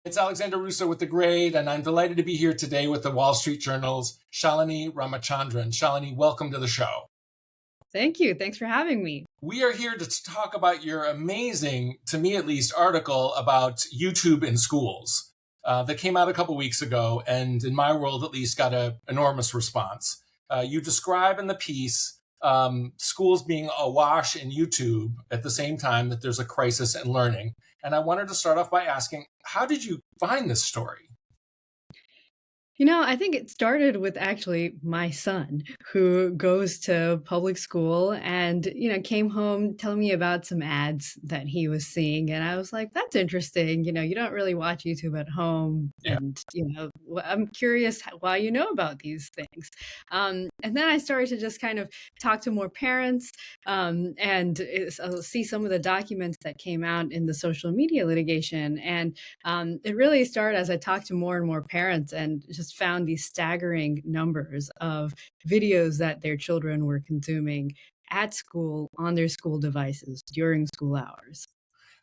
It's Alexander Russo with The Grade, and I'm delighted to be here today with the Wall Street Journal's Shalini Ramachandran. Shalini, welcome to the show. Thank you. Thanks for having me. We are here to talk about your amazing, to me at least, article about YouTube in schools that came out a couple weeks ago, and in my world at least got an enormous response. You describe in the piece schools being awash in YouTube at the same time that there's a crisis in learning. And I wanted to start off by asking, how did you find this story? I think it started with actually my son who goes to public school and, came home telling me about some ads that he was seeing. And I was like, that's interesting. You don't really watch YouTube at home. Yeah. And, I'm curious why you know about these things. And then I started to just kind of talk to more parents and I'll see some of the documents that came out in the social media litigation. And it really started as I talked to more and more parents and just found these staggering numbers of videos that their children were consuming at school on their school devices during school hours.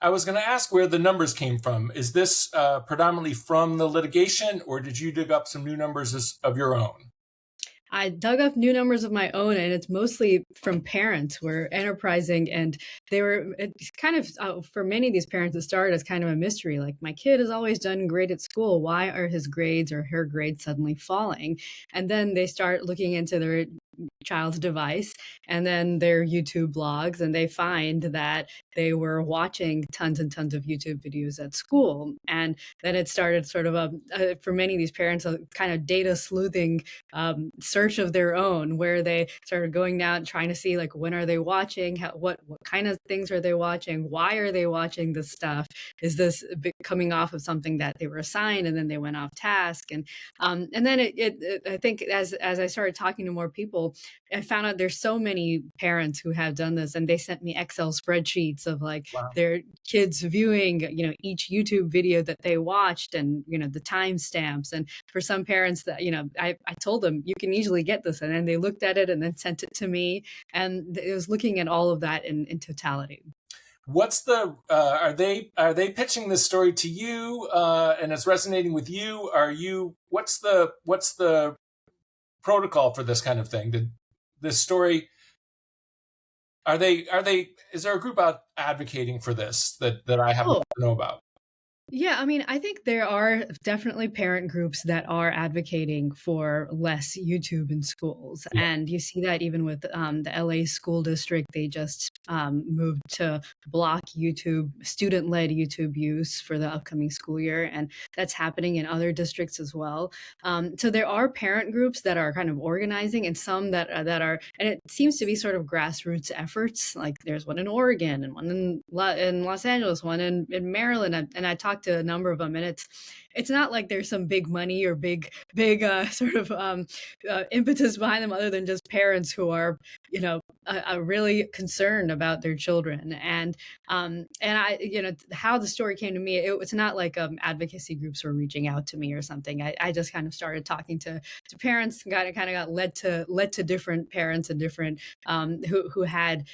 I was going to ask where the numbers came from. Is this predominantly from the litigation, or did you dig up some new numbers of your own? I dug up new numbers of my own, and it's mostly from parents who are enterprising. And it's kind of, for many of these parents, it started as kind of a mystery. Like, my kid has always done great at school. Why are his grades or her grades suddenly falling? And then they start looking into their child's device and then their YouTube blogs, and they find that they were watching tons and tons of YouTube videos at school. And then it started sort of for many of these parents, a kind of data sleuthing search of their own, where they started going out and trying to see, like, when are they watching, what kind of things are they watching, why are they watching this stuff, is this coming off of something that they were assigned and then they went off task. And then I think as I started talking to more people, I found out there's so many parents who have done this, and they sent me Excel spreadsheets of their kids viewing, each YouTube video that they watched, and, the timestamps. And for some parents that, I told them, you can easily get this. And then they looked at it and then sent it to me. And it was looking at all of that in totality. What's the are they pitching this story to you and it's resonating with you? What's the protocol for this kind of thing? Did this story, is there a group out advocating for this that I happen to know about? Yeah, I mean, I think there are definitely parent groups that are advocating for less YouTube in schools. Yeah. And you see that even with the LA school district. They just moved to block YouTube, student-led YouTube use for the upcoming school year. And that's happening in other districts as well. So there are parent groups that are kind of organizing, and some that are, and it seems to be sort of grassroots efforts. Like, there's one in Oregon and one in Los Angeles, one in Maryland. And I talked to a number of them, and it's not like there's some big money or big sort of impetus behind them, other than just parents who are really concerned about their children. And I, how the story came to me, it's not like advocacy groups were reaching out to me or something. I just kind of started talking to parents, and kind of got led to different parents and different who had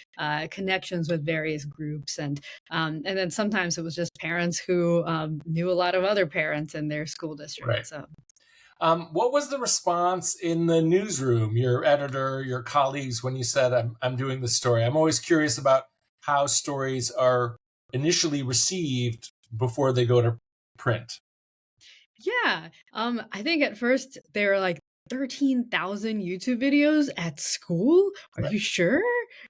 connections with various groups. And then sometimes it was just parents who knew a lot of other parents in their school district. Right. So, what was the response in the newsroom, your editor, your colleagues, when you said, I'm doing this story? I'm always curious about how stories are initially received before they go to print. Yeah, I think at first they were like, 13,000 YouTube videos at school? Are you sure?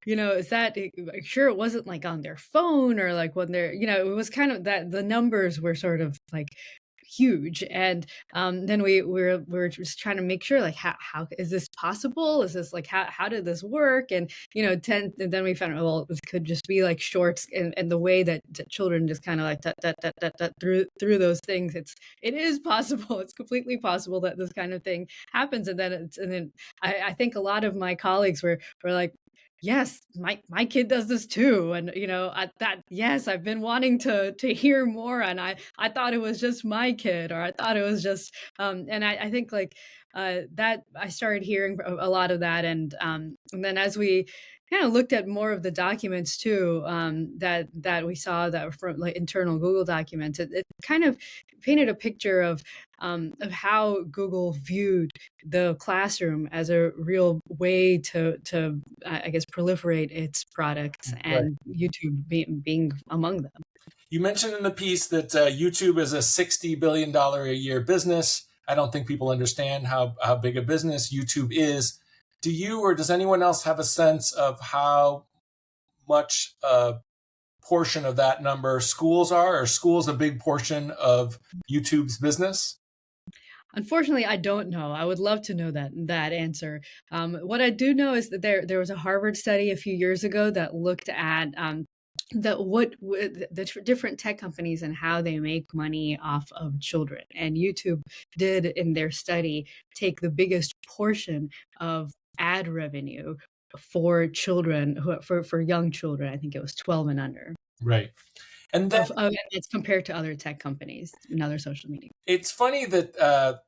Is that sure it wasn't like on their phone, or like when they're, it was kind of that the numbers were sort of like huge. And then we're just trying to make sure, like, how is this possible? Is this like, how did this work? And and then we found, well, this could just be like shorts, and the way that children just kind of like that through those things. It is possible. It's completely possible that this kind of thing happens. And then I think a lot of my colleagues were like, yes, my kid does this too. And, yes, I've been wanting to hear more. And I thought it was just my kid, or I thought it was just, and I think like that I started hearing a lot of that. And then as we kind of looked at more of the documents too, that we saw that were from like internal Google documents. It kind of painted a picture of how Google viewed the classroom as a real way to I guess proliferate its products, Right. and YouTube being among them. You mentioned in the piece that YouTube is a $60 billion a year business. I don't think people understand how big a business YouTube is. Do you or does anyone else have a sense of how much portion of that number schools are? Are schools a big portion of YouTube's business? Unfortunately, I don't know. I would love to know that answer. What I do know is that there was a Harvard study a few years ago that looked at different tech companies and how they make money off of children. And YouTube did in their study take the biggest portion of ad revenue for children for young children. I think it was 12 and under. Right. And then And it's compared to other tech companies and other social media. it's funny that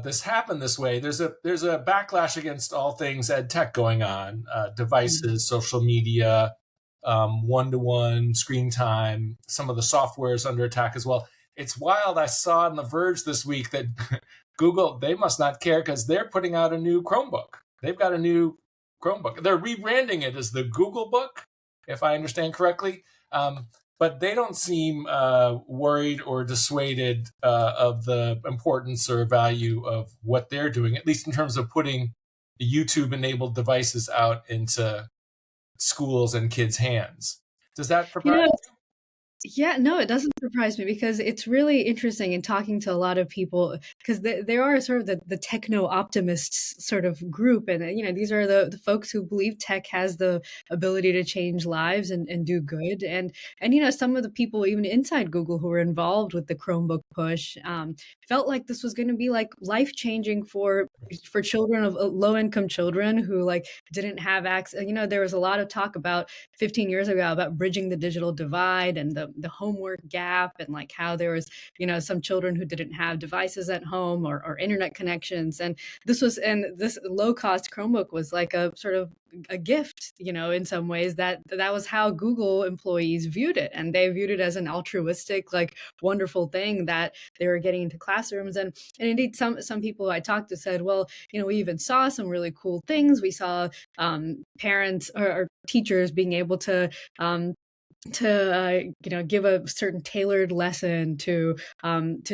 this happened this way. There's a backlash against all things ed tech going on, devices, social media, one-to-one screen time. Some of the software is under attack as well. It's wild. I saw on The Verge this week that Google, they must not care because they're putting out a new Chromebook. They've got a new Chromebook. They're rebranding it as the Google Book, if I understand correctly. But they don't seem worried or dissuaded of the importance or value of what they're doing, at least in terms of putting YouTube-enabled devices out into schools and kids' hands. Does that You surprise know, you? Yeah, no, it doesn't surprise me because it's really interesting in talking to a lot of people because they are sort of the techno optimists sort of group. And, these are the folks who believe tech has the ability to change lives and do good. And some of the people even inside Google who were involved with the Chromebook push felt like this was going to be like life changing for children of low income children who like didn't have access. There was a lot of talk about 15 years ago about bridging the digital divide and the homework gap, and like how there was some children who didn't have devices at home or internet connections, and this low cost Chromebook was like a sort of a gift, in some ways that was how Google employees viewed it, and they viewed it as an altruistic, like wonderful thing that they were getting into classrooms. And indeed some people I talked to said, well, we even saw some really cool things. We saw parents or teachers being able to give a certain tailored lesson to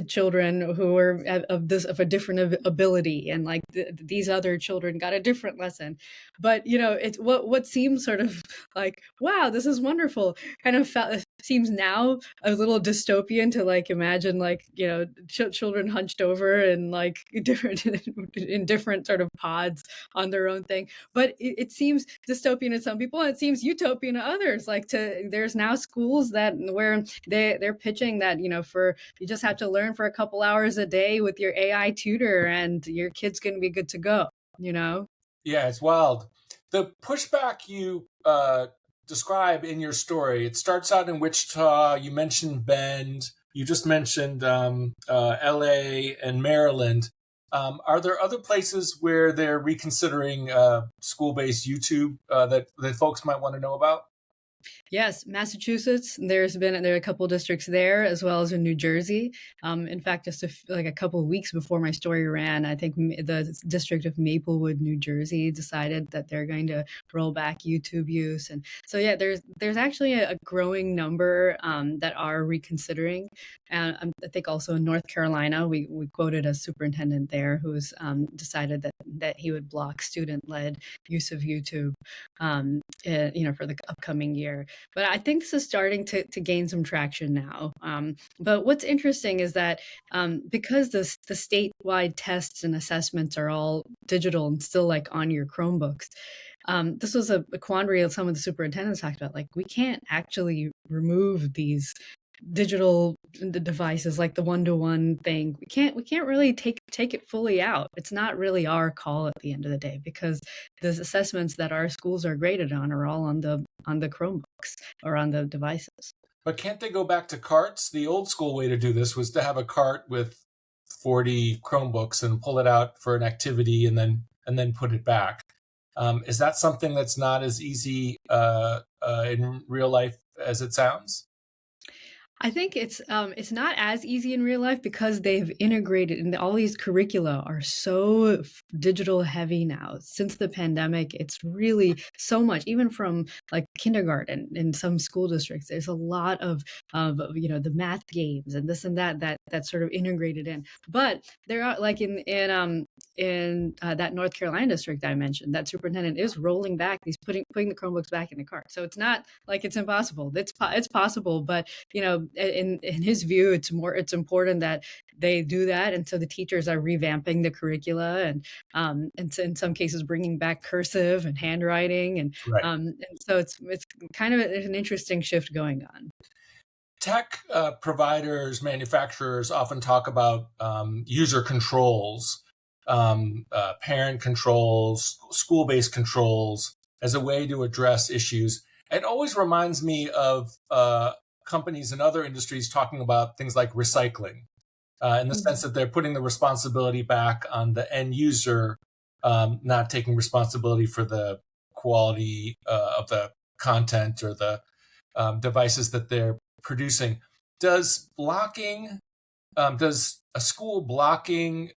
children who are of a different ability, and like these other children got a different lesson. But it's what seems sort of like, wow, this is wonderful, kind of seems now a little dystopian to like imagine like children hunched over and like different in different sort of pods on their own thing. But it seems dystopian to some people and it seems utopian to others. Like there's now schools that where they're pitching that for you just have to learn for a couple hours a day with your AI tutor and your kid's gonna be good to go. Yeah, it's wild. The pushback you describe in your story, it starts out in Wichita. You mentioned Bend. You just mentioned LA and Maryland. Are there other places where they're reconsidering school-based YouTube that folks might want to know about? Yes, Massachusetts. There are a couple districts there, as well as in New Jersey. In fact, just like a couple of weeks before my story ran, I think the district of Maplewood, New Jersey, decided that they're going to roll back YouTube use. And so, yeah, there's actually a growing number that are reconsidering. And I think also in North Carolina, we quoted a superintendent there who's decided that he would block student-led use of YouTube, for the upcoming year. But I think this is starting to gain some traction now. But what's interesting is that because the statewide tests and assessments are all digital and still like on your Chromebooks, this was a quandary that some of the superintendents talked about. Like, we can't actually remove these digital devices like the one-to-one thing. We can't really take it fully out. It's not really our call at the end of the day, because the assessments that our schools are graded on are all on the Chromebooks or on the devices. But can't they go back to carts? The old school way to do this was to have a cart with 40 Chromebooks and pull it out for an activity and then put it back. Is that something that's not as easy in real life as it sounds? I think it's not as easy in real life because they've integrated, and all these curricula are so digital heavy now. Since the pandemic, it's really so much, even from like kindergarten in some school districts. There's a lot of the math games and this and that's sort of integrated in. But there are like in that North Carolina district I mentioned, that superintendent is rolling back these putting the Chromebooks back in the cart. So it's not like it's impossible. It's possible, but in his view, it's important that they do that, and so the teachers are revamping the curricula, and so in some cases bringing back cursive and handwriting, Right. and so it's kind of an interesting shift going on. Tech providers, manufacturers often talk about user controls, parent controls, school-based controls as a way to address issues. It always reminds me of companies in other industries talking about things like recycling, in the sense that they're putting the responsibility back on the end user, not taking responsibility for the quality of the content or the devices that they're producing. Does a school blocking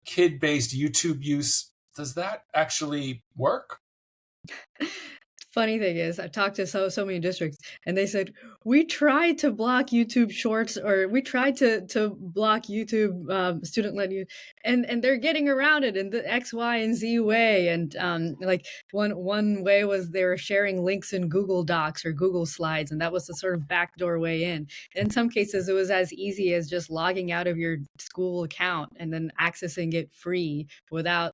kid-based YouTube use, does that actually work? Funny thing is, I've talked to so many districts, and they said we tried to block YouTube Shorts, or we tried to block YouTube student led you, and they're getting around it in the X, Y, and Z way. And like one way was they were sharing links in Google Docs or Google Slides, and that was the sort of backdoor way in. In some cases, it was as easy as just logging out of your school account and then accessing it free without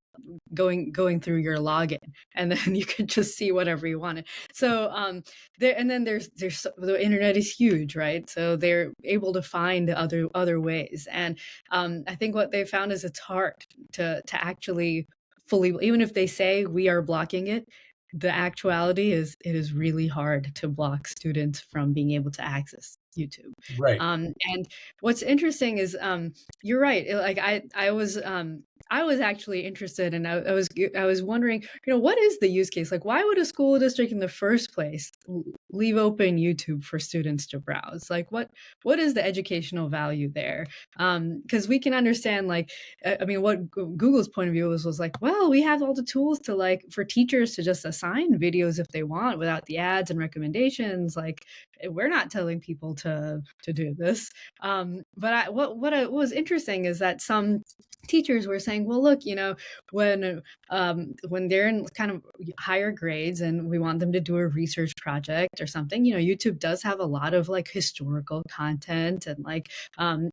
going through your login, and then you could just see whatever you wanted. So there, and then there's the internet is huge, right? So they're able to find other ways, and I think what they found is it's hard to actually fully, even if they say we are blocking it, the actuality is it is really hard to block students from being able to access YouTube. Right. And what's interesting is you're right. Like I was actually interested, and I was wondering, what is the use case? Like, why would a school district in the first place leave open YouTube for students to browse? Like, what is the educational value there? Because we can understand, like, I mean, what Google's point of view was like, well, we have all the tools to, like, for teachers to just assign videos if they want without the ads and recommendations. Like, we're not telling people to do this. But what was interesting is that some teachers were saying, well, look, when they're in kind of higher grades and we want them to do a research project or something, YouTube does have a lot of like historical content, and like an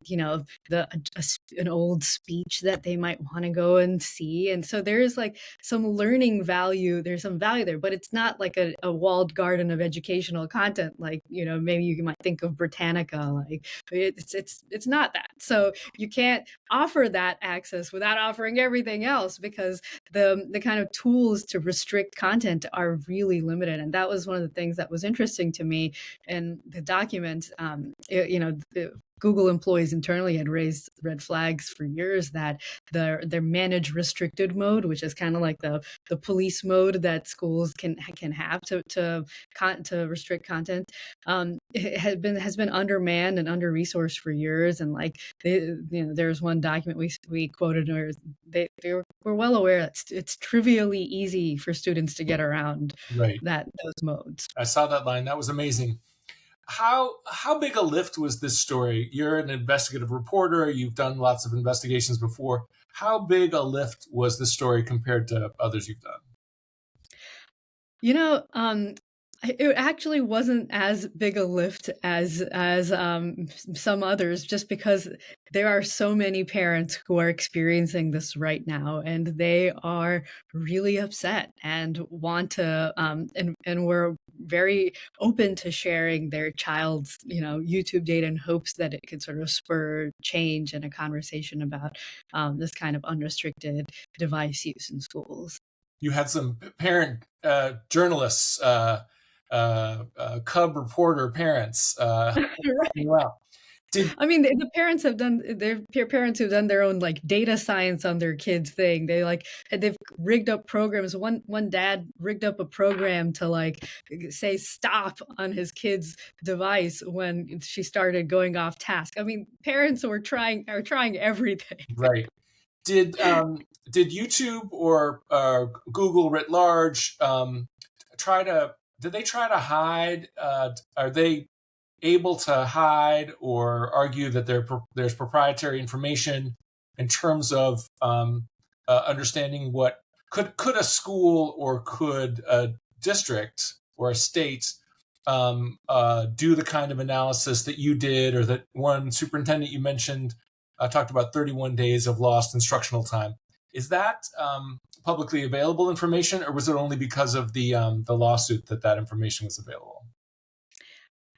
old speech that they might want to go and see, and so there's like some learning value. There's some value there, but it's not like a walled garden of educational content, like maybe you might think of Britannica. Like it's not that. So you can't offer that access without offering everything else, because the kind of tools to restrict content are really limited. And that was one of the things that was interesting to me in the document. Google employees internally had raised red flags for years that their manage restricted mode, which is kind of like the police mode that schools can have to restrict content, it has been undermanned and under resourced for years. And like there's one document we quoted where they were well aware that it's trivially easy for students to get around Right. those modes. I saw that line. That was amazing. How big a lift was this story? You're an investigative reporter. You've done lots of investigations before. How big a lift was this story compared to others you've done? It actually wasn't as big a lift as some others, just because there are so many parents who are experiencing this right now, and they are really upset and want to and we're very open to sharing their child's YouTube data in hopes that it could sort of spur change and a conversation about this kind of unrestricted device use in schools. You had some parent journalists, cub reporter parents. Right. Well, Did I mean, the parents have done their parents who've done their own like data science on their kids thing. They've rigged up programs. One dad rigged up a program to like say stop on his kid's device when she started going off task. I mean, parents are trying everything. right? Did YouTube or Google writ large try to did they try to hide? Are they able to hide or argue that there's proprietary information in terms of understanding what could a school or could a district or a state do the kind of analysis that you did, or that one superintendent you mentioned talked about 31 days of lost instructional time? Is that publicly available information, or was it only because of the lawsuit that information was available?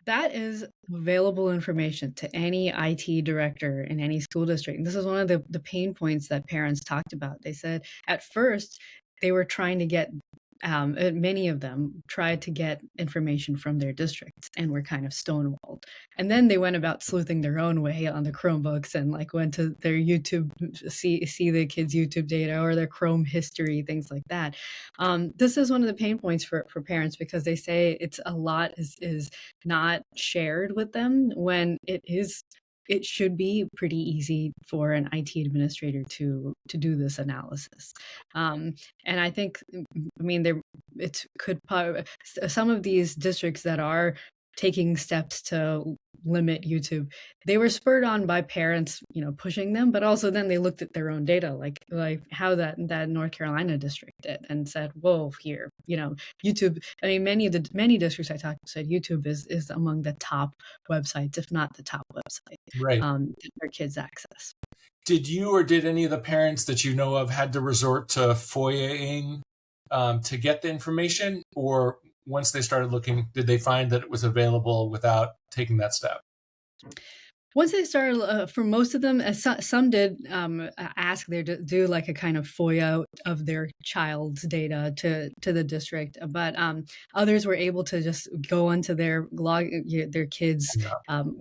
That is available information to any IT director in any school district. And this is one of the pain points that parents talked about. They said at first they were trying to get many of them tried to get information from their districts and were kind of stonewalled. And then they went about sleuthing their own way on the Chromebooks and like went to their YouTube, see the kids' YouTube data or their Chrome history, things like that. This is one of the pain points for parents because they say it's a lot is not shared with them when it should be pretty easy for an IT administrator to do this analysis. And I think, I mean, some of these districts that are taking steps to limit YouTube, they were spurred on by parents, pushing them, but also then they looked at their own data, like how that North Carolina district did, and said, "Whoa, here, YouTube." I mean, many districts I talked to said YouTube is among the top websites, if not the top website, Right. for kids access. Did you or did any of the parents that you know of had to resort to FOIA-ing to get the information, or once they started looking, did they find that it was available without taking that step? Once they started, for most of them, some did ask they do like a kind of FOIA of their child's data to the district, but others were able to just go onto their kids'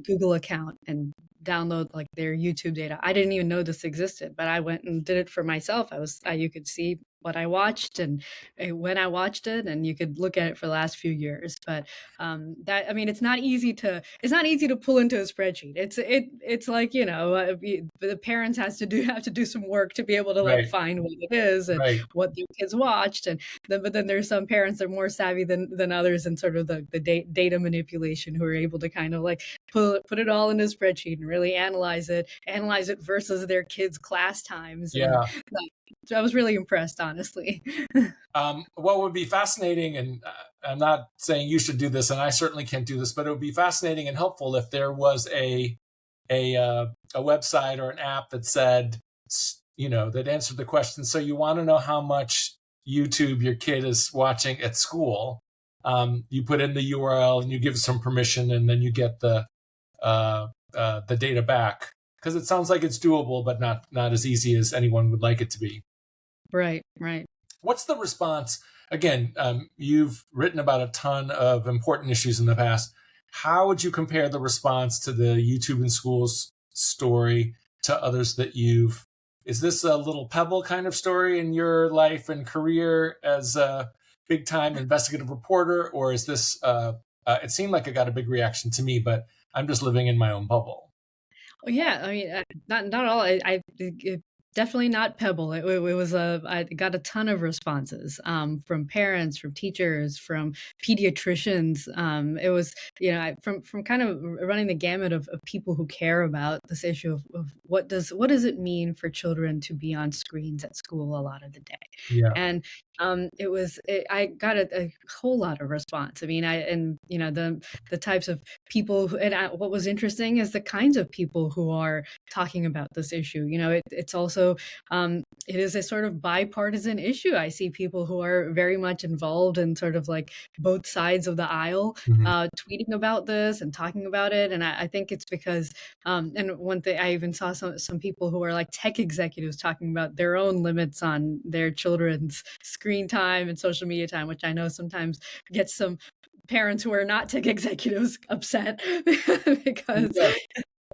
Google account and download like their YouTube data. I didn't even know this existed, but I went and did it for myself. You could see what I watched and when I watched it, and you could look at it for the last few years. But it's not easy to pull into a spreadsheet. It's like the parents have to do some work to be able to like find what it is and what their kids watched, but then there's some parents that are more savvy than others in sort of the data manipulation, who are able to kind of like put it all in a spreadsheet and really analyze it versus their kids' class times. Yeah. So I was really impressed, honestly. What would be fascinating, and I'm not saying you should do this, and I certainly can't do this, but it would be fascinating and helpful if there was a website or an app that said, that answered the question. So you want to know how much YouTube your kid is watching at school? You put in the URL and you give some permission, and then you get the data back. Because it sounds like it's doable, but not as easy as anyone would like it to be. Right. What's the response? Again, you've written about a ton of important issues in the past. How would you compare the response to the YouTube in Schools story to others that is this a little pebble kind of story in your life and career as a big time investigative reporter? Or is this, it seemed like it got a big reaction to me, but I'm just living in my own bubble. Yeah, I mean, not all. Definitely not Pebble. It was I got a ton of responses from parents, from teachers, from pediatricians. It was from kind of running the gamut of people who care about this issue of what does it mean for children to be on screens at school a lot of the day. Yeah. And I got a whole lot of response. I mean, the types of people what was interesting is the kinds of people who are talking about this issue. It's also it is a sort of bipartisan issue. I see people who are very much involved in sort of like both sides of the aisle, tweeting about this and talking about it. And I think it's because, and one thing, I even saw some people who are like tech executives talking about their own limits on their children's screen time and social media time, which I know sometimes gets some parents who are not tech executives upset because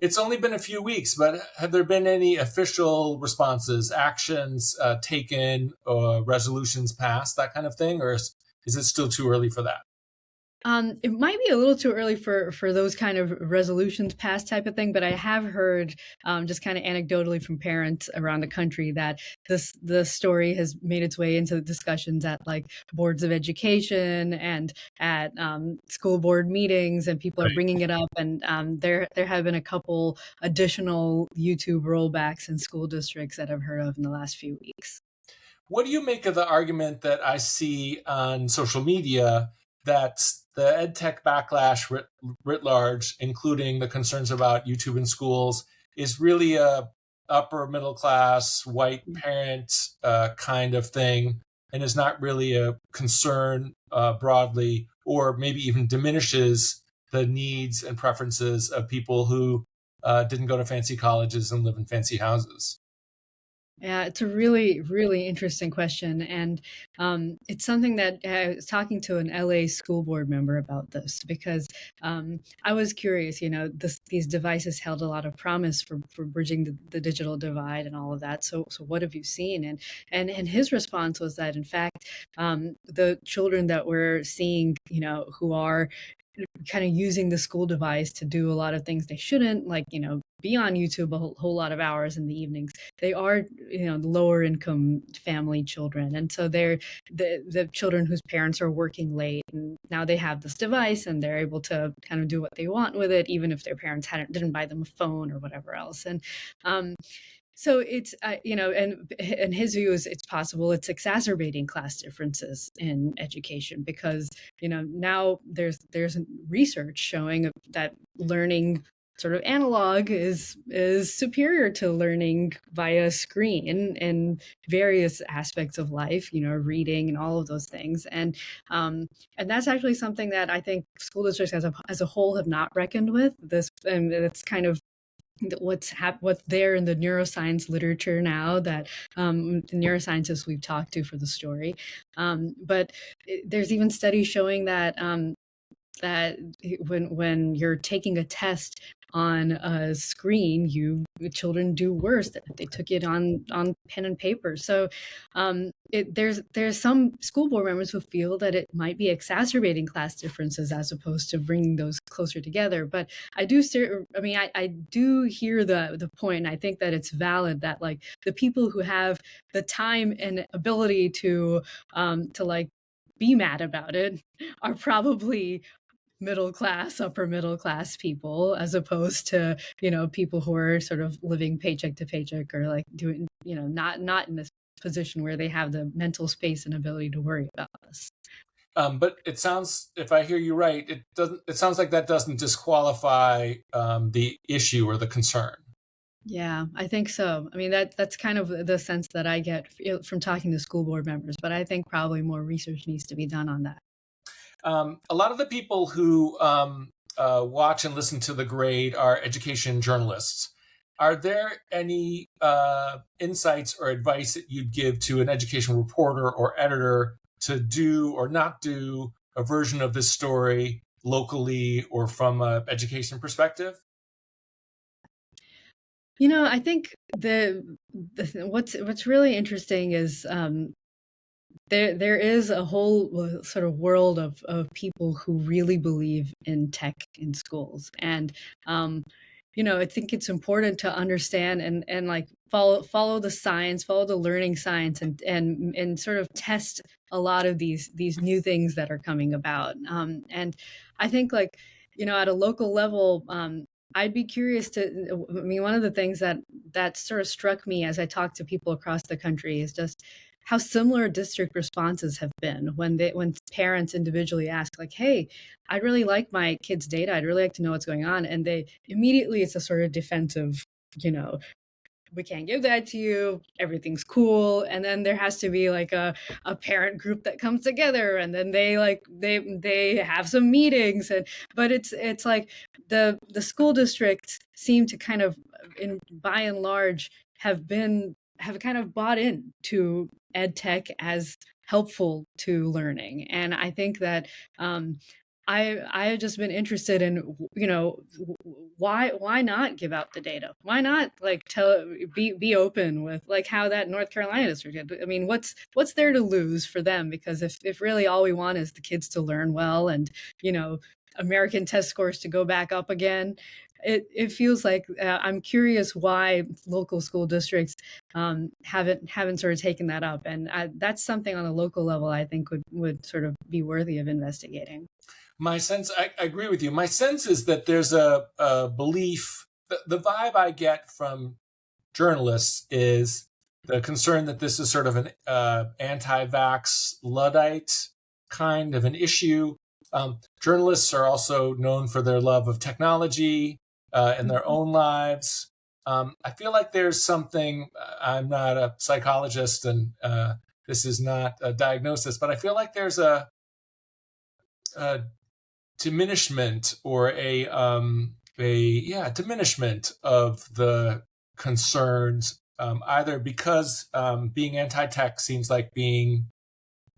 It's only been a few weeks, but have there been any official responses, actions taken, resolutions passed, that kind of thing, or is it still too early for that? It might be a little too early for those kind of resolutions passed type of thing, but I have heard just kind of anecdotally from parents around the country that the story has made its way into the discussions at like boards of education and at school board meetings, and people are Right. bringing it up. And there have been a couple additional YouTube rollbacks in school districts that I've heard of in the last few weeks. What do you make of the argument that I see on social media that the ed tech backlash writ large, including the concerns about YouTube in schools, is really a upper middle class white parent kind of thing, and is not really a concern broadly, or maybe even diminishes the needs and preferences of people who didn't go to fancy colleges and live in fancy houses? Yeah, it's a really, really interesting question. And it's something that I was talking to an LA school board member about this because I was curious, these devices held a lot of promise for bridging the digital divide and all of that. So what have you seen? And his response was that, in fact, the children that we're seeing, who are kind of using the school device to do a lot of things they shouldn't, like, be on YouTube a whole lot of hours in the evenings. They are, lower income family children. And so they're the children whose parents are working late, and now they have this device and they're able to kind of do what they want with it, even if their parents didn't buy them a phone or whatever else. And um, so it's, and his view is it's possible it's exacerbating class differences in education because, now there's research showing that learning sort of analog is superior to learning via screen in various aspects of life, reading and all of those things. And that's actually something that I think school districts as a whole have not reckoned with. This, and it's kind of what's there in the neuroscience literature now that the neuroscientists we've talked to for the story. But there's even studies showing that when you're taking a test on a screen, children do worse than if they took it on pen and paper. So there's some school board members who feel that it might be exacerbating class differences as opposed to bringing those closer together. But I do hear the point, and I think that it's valid that like the people who have the time and ability to like be mad about it are probably upper middle class people, as opposed to, people who are sort of living paycheck to paycheck or like doing, not in this position where they have the mental space and ability to worry about this. But it sounds, if I hear you right, it doesn't. It sounds like that doesn't disqualify the issue or the concern. Yeah, I think so. I mean, that's kind of the sense that I get from talking to school board members, but I think probably more research needs to be done on that. A lot of the people who watch and listen to The Grade are education journalists. Are there any insights or advice that you'd give to an education reporter or editor to do or not do a version of this story locally or from an education perspective? I think what's really interesting is there is a whole sort of world of people who really believe in tech in schools. And I think it's important to understand and like follow the science, follow the learning science, and sort of test a lot of these new things that are coming about. And I think, like, at a local level, I'd be curious to. I mean, one of the things that sort of struck me as I talked to people across the country is just how similar district responses have been when parents individually ask, like, hey, I'd really like my kids' data, I'd really like to know what's going on, and they immediately, it's a sort of defensive, you know we can't give that to you, everything's cool. And then there has to be like a parent group that comes together, and then they have some meetings. But it's like the school districts seem to kind of, in by and large, have kind of bought in to ed tech as helpful to learning. And I think that I have just been interested in, why not give out the data? Why not like be open with like how that North Carolina district did? I mean, what's there to lose for them? Because if really all we want is the kids to learn well and, you know, American test scores to go back up again, it feels like, I'm curious why local school districts, haven't sort of taken that up, and that's something on a local level I think would sort of be worthy of investigating. My sense, I agree with you. My sense is that there's a belief, the vibe I get from journalists is the concern that this is sort of an anti-vax Luddite kind of an issue. Journalists are also known for their love of technology in their own lives. I feel like there's something, I'm not a psychologist and this is not a diagnosis, but I feel like there's a diminishment or a diminishment of the concerns, either because being anti-tech seems like being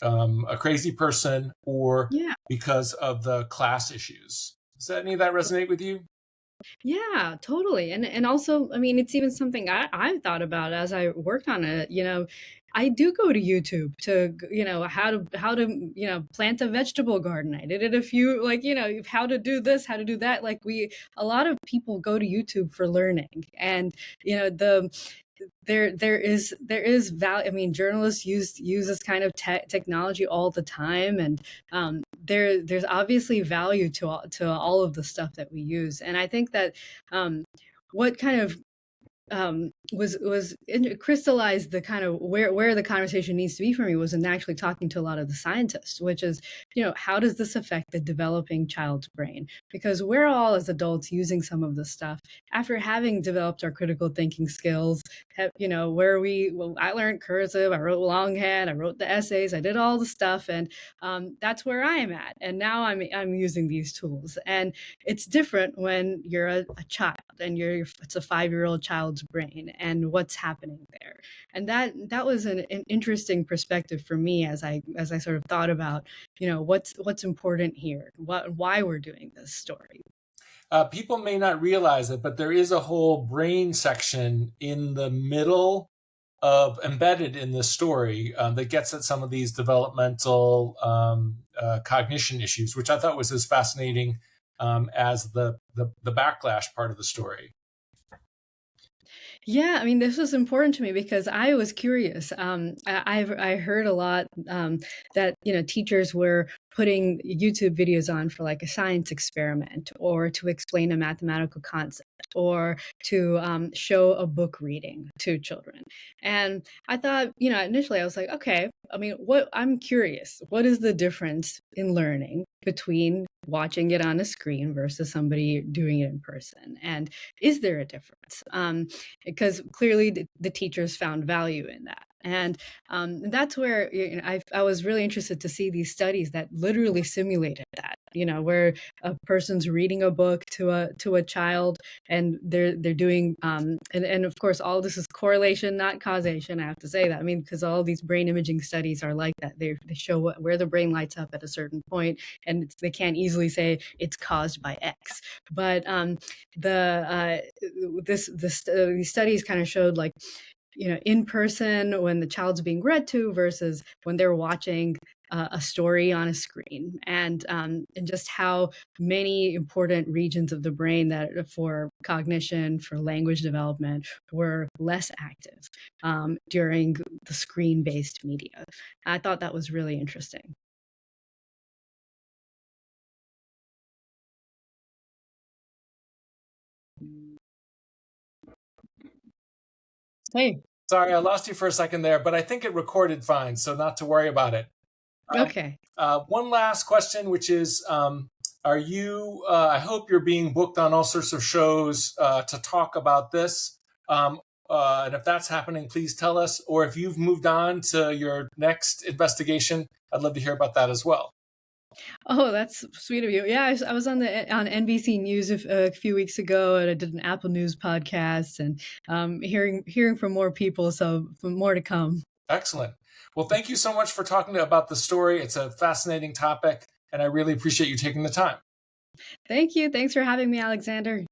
a crazy person, or Yeah. because of the class issues. Does any of that resonate with you? Yeah, totally. And also, I mean, it's even something I've thought about as I worked on it. You know, I do go to YouTube to, how to, plant a vegetable garden. I did it a few, like, how to do this, how to do that. Like a lot of people go to YouTube for learning. And, the there is value. I mean, journalists use this kind of technology all the time, and there's obviously value to all of the stuff that we use. And I think that, what kind of, crystallized the kind of where the conversation needs to be for me was in actually talking to a lot of the scientists, which is, how does this affect the developing child's brain? Because we're all as adults using some of this stuff after having developed our critical thinking skills. I learned cursive, I wrote longhand, I wrote the essays, I did all the stuff, and that's where I am at. And now I'm using these tools, and it's different when you're a child and it's a 5-year-old child's brain and what's happening there. And that was an interesting perspective for me as I sort of thought about, what's important here, why we're doing this story. People may not realize it, but there is a whole brain section in the middle of embedded in the story that gets at some of these developmental cognition issues, which I thought was as fascinating as the backlash part of the story. Yeah, I mean, this was important to me because I was curious. I heard a lot, that teachers were putting YouTube videos on for like a science experiment, or to explain a mathematical concept, or to, show a book reading to children. And I thought, initially I was like, okay, I mean, I'm curious. What is the difference in learning between watching it on a screen versus somebody doing it in person? And is there a difference? Because clearly the teachers found value in that. And that's where, I was really interested to see these studies that literally simulated that. Where a person's reading a book to a child, and they're doing, and of course all this is correlation, not causation. I have to say that. I mean, because all these brain imaging studies are like that. They show where the brain lights up at a certain point, and they can't easily say it's caused by X. But these studies kind of showed, like, in person when the child's being read to versus when they're watching a story on a screen, and just how many important regions of the brain that for cognition, for language development, were less active during the screen-based media. I thought that was really interesting. Hey, Sorry, I lost you for a second there, but I think it recorded fine, so not to worry about it. okay. One last question, which is, are you, I hope you're being booked on all sorts of shows to talk about this. And if that's happening, please tell us. Or if you've moved on to your next investigation, I'd love to hear about that as well. Oh, that's sweet of you. Yeah, I was on NBC News a few weeks ago, and I did an Apple News podcast, and hearing from more people, so more to come. Excellent. Well, thank you so much for talking about the story. It's a fascinating topic, And I really appreciate you taking the time. Thank you. Thanks for having me, Alexander.